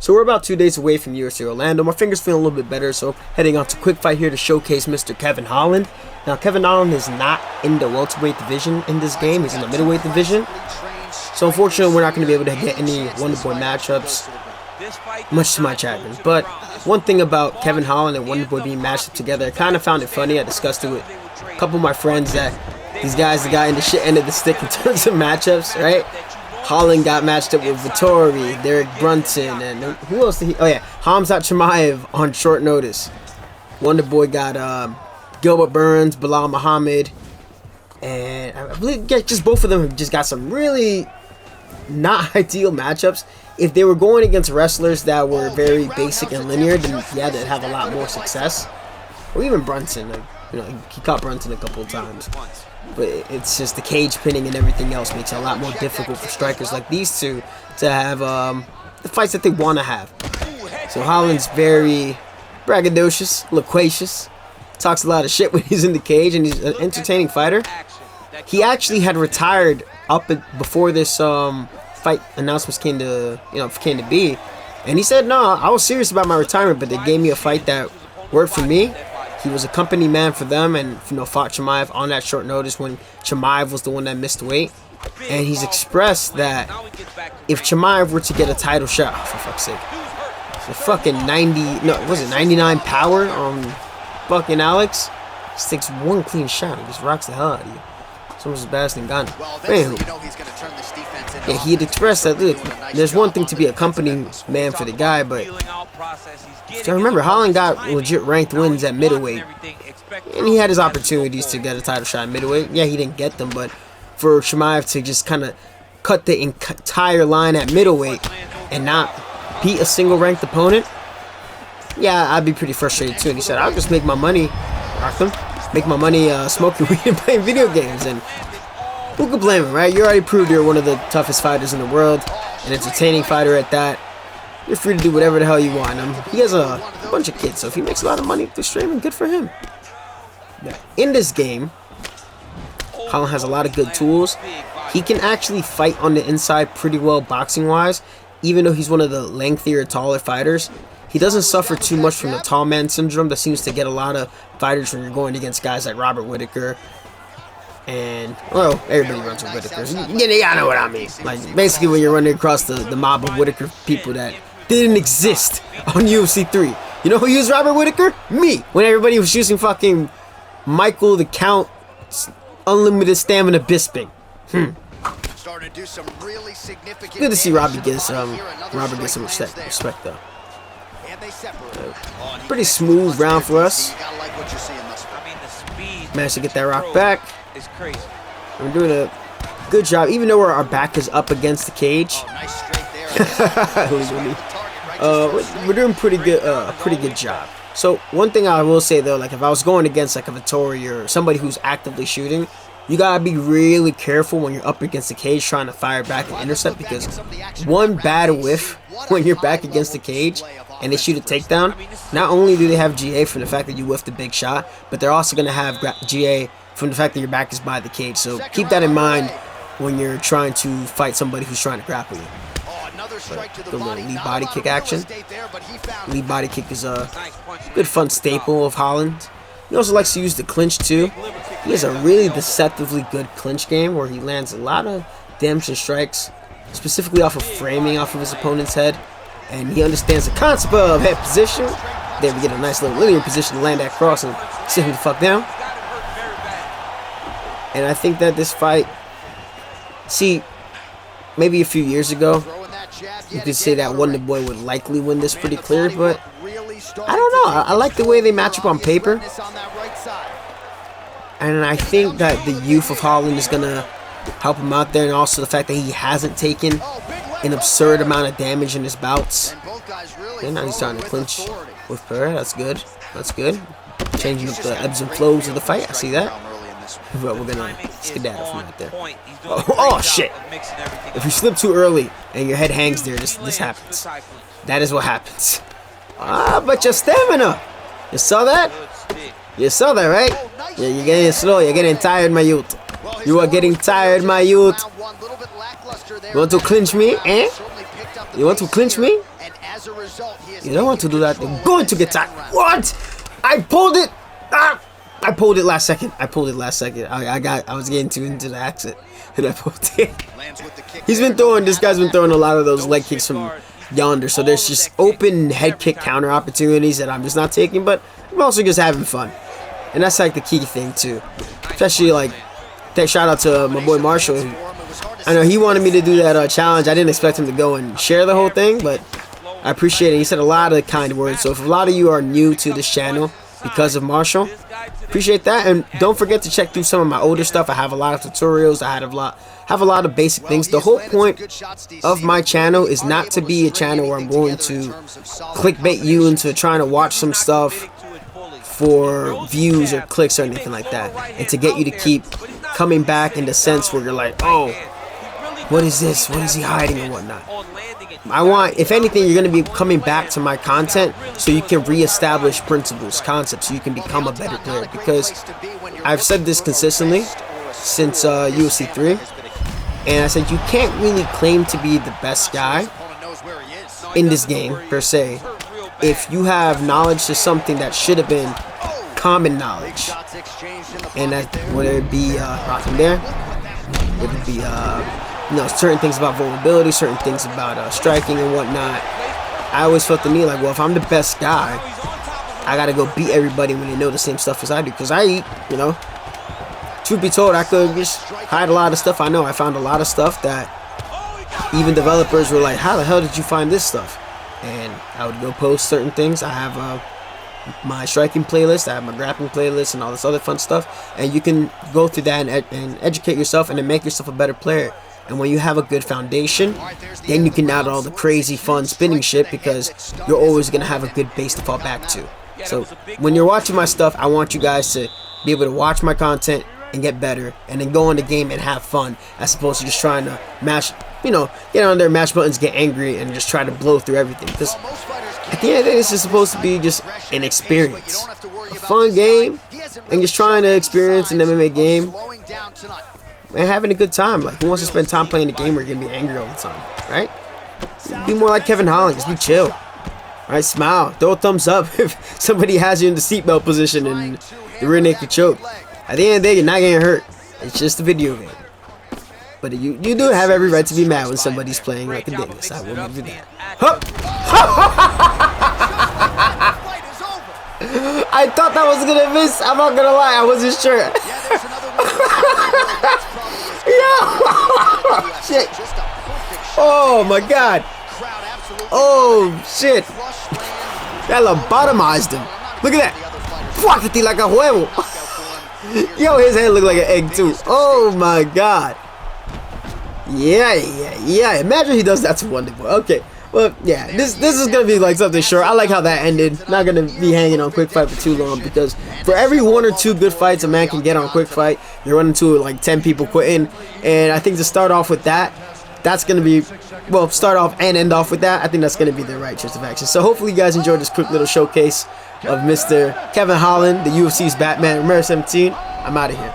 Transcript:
So we're about 2 days away from UFC Orlando. My finger's feeling a little bit better, so heading on to quick fight here to showcase Mr. Kevin Holland. Now, Kevin Holland is not in the welterweight division in this game. He's in the middleweight division. So unfortunately, we're not going to be able to get any Wonder Boy matchups, much to my chagrin. But one thing about Kevin Holland and Wonder Boy being matched up together, I kind of found it funny. I discussed it with a couple of my friends that these guys, the guy in the shit end of the stick in terms of matchups, right? Holland got matched up with Vittori, Derek Brunson, and who else did he? Oh yeah, Khamzat Chimaev on short notice. Wonder Boy got Gilbert Burns, Bilal Muhammad, and I believe just both of them have just got some really not ideal matchups. If they were going against wrestlers that were very basic and linear, then yeah, they'd have a lot more success. Or even Brunson, like, you know, he caught Brunson a couple of times. But it's just the cage pinning and everything else makes it a lot more difficult for strikers like these two to have the fights that they want to have. So Holland's very braggadocious, loquacious, talks a lot of shit when he's in the cage, and he's an entertaining fighter. He actually had retired before this fight announcements came to be, and he said, "No, I was serious about my retirement, but they gave me a fight that worked for me." He was a company man for them, and fought Chimaev on that short notice when Chimaev was the one that missed weight. And he's expressed that if Chimaev were to get a title shot, oh, for fuck's sake, the fucking 99 power on fucking Alex, he takes one clean shot and just rocks the hell out of you. It's almost as bad as Ngannou. Yeah, he had expressed that, look, there's one thing to be a company man for the guy, but I remember Holland got legit ranked wins at middleweight, and he had his opportunities to get a title shot at middleweight. Yeah, he didn't get them, but for Chimaev to just kind of cut the entire line at middleweight and not beat a single ranked opponent, yeah, I'd be pretty frustrated too. And he said, I'll just make my money, Arthur, make my money smoking weed and playing video games. And who could blame him, right? You already proved you're one of the toughest fighters in the world, an entertaining fighter at that. You're free to do whatever the hell you want. He has a bunch of kids, so if he makes a lot of money through streaming, good for him. In this game, Holland has a lot of good tools. He can actually fight on the inside pretty well boxing-wise, even though he's one of the lengthier, taller fighters. He doesn't suffer too much from the tall man syndrome that seems to get a lot of fighters when you're going against guys like Robert Whittaker. And, well, everybody runs with Whittaker. Yeah, know what I mean. Like, basically when you're running across the mob of Whittaker people that didn't exist on UFC 3. You know who used Robert Whittaker? Me. When everybody was using fucking Michael the Count unlimited stamina Bisping. Good to see Robbie get some respect though. Pretty smooth round for us. Managed to get that rock back. We're doing a good job, even though our back is up against the cage. We're doing pretty good job. So one thing I will say though, like if I was going against like a Vittori or somebody who's actively shooting, you gotta be really careful when you're up against the cage trying to fire back and intercept, because one bad whiff when you're back against the cage and they shoot a takedown, not only do they have GA from the fact that you whiffed a big shot, but they're also gonna have GA from the fact that your back is by the cage. So keep that in mind when you're trying to fight somebody who's trying to grapple you. The little lead body kick action. Lead body kick is a good fun staple of Holland. He also likes to use the clinch too. He has a really deceptively good clinch game where he lands a lot of damaging strikes, specifically off of framing off of his opponent's head. And he understands the concept of head position. There we get a nice little linear position to land that cross and sit him the fuck down. And I think that this fight, see, maybe a few years ago, you could say that Wonder Boy would likely win this pretty clear, but I don't know. I like the way they match up on paper. And I think that the youth of Holland is going to help him out there, and also the fact that he hasn't taken an absurd amount of damage in his bouts. And now he's starting to clinch with Pereira. That's good. That's good. Changing up the ebbs and flows of the fight. I see that. But we're going to skedaddle from right there. Oh, shit. If you slip too early and your head hangs there, this happens. That is what happens. But your stamina. You saw that? You saw that, right? Yeah, you're getting slow. You're getting tired, my youth. You are getting tired, my youth. You want to clinch me, eh? You want to clinch me? You don't want to do that. They're going to get tagged. What? I pulled it. Ah! I pulled it last second. I was getting too into the accent, and I pulled it. This guy's been throwing a lot of those leg kicks from yonder. So there's just open head kick counter opportunities that I'm just not taking, but I'm also just having fun. And that's like the key thing too. Especially like, shout out to my boy Marshall. I know he wanted me to do that challenge. I didn't expect him to go and share the whole thing, but I appreciate it. He said a lot of kind words. So if a lot of you are new to this channel because of Marshall, appreciate that. And don't forget to check through some of my older stuff. I have a lot of tutorials. I have a lot of basic things. The whole point of my channel is not to be a channel where I'm going to clickbait you into trying to watch some stuff for views or clicks or anything like that, and to get you to keep coming back in the sense where you're like, oh, what is this? What is he hiding and whatnot? I want, if anything, you're going to be coming back to my content so you can reestablish principles, concepts, so you can become a better player. Because I've said this consistently since UFC 3, and I said you can't really claim to be the best guy in this game, per se, if you have knowledge to something that should have been common knowledge. And that, whether it be rocking there, whether it be certain things about vulnerability, certain things about striking and whatnot. I always felt the need like, well, if I'm the best guy, I gotta go beat everybody when they know the same stuff as I do. Because truth be told, I could just hide a lot of stuff I know. I found a lot of stuff that even developers were like, how the hell did you find this stuff? And I would go post certain things. I have my striking playlist, I have my grappling playlist, and all this other fun stuff. And you can go through that and educate yourself and then make yourself a better player. And when you have a good foundation, then you can add all the crazy fun spinning shit, because you're always going to have a good base to fall back to. So when you're watching my stuff, I want you guys to be able to watch my content and get better, and then go in the game and have fun, as opposed to just trying to mash, get on there, mash buttons, get angry, and just try to blow through everything. Because at the end of the day, this is supposed to be just an experience, a fun game, and just trying to experience an MMA game and having a good time. Like, who wants to spend time playing a game where you're gonna be angry all the time, right? Be more like Kevin Holland, just be chill. All right, smile, throw a thumbs up if somebody has you in the seatbelt position and the rear naked choke. At the end of the day, you're not getting hurt. It's just a video game. But you do have every right to be mad when somebody's playing like a dingus. I will do that. Huh. I thought that was gonna miss. I'm not gonna lie, I wasn't sure. Yeah. Shit. Oh my god. Oh shit. That lobotomized him. Look at that. Fuckity like a huevo. Yo, his head looked like an egg too. Oh my god. Yeah. Imagine he does that to Wonder Boy. Okay. Well, yeah, this is gonna be like something short. I like how that ended. Not gonna be hanging on Quick Fight for too long, because for every 1 or 2 good fights a man can get on Quick Fight, you're running into like 10 people quitting. And I think to start off with that's gonna be, well, start off and end off with that, I think that's gonna be the right choice of action. So hopefully you guys enjoyed this quick little showcase of Mr. Kevin Holland, the UFC's Batman. Remember 17. I'm out of here.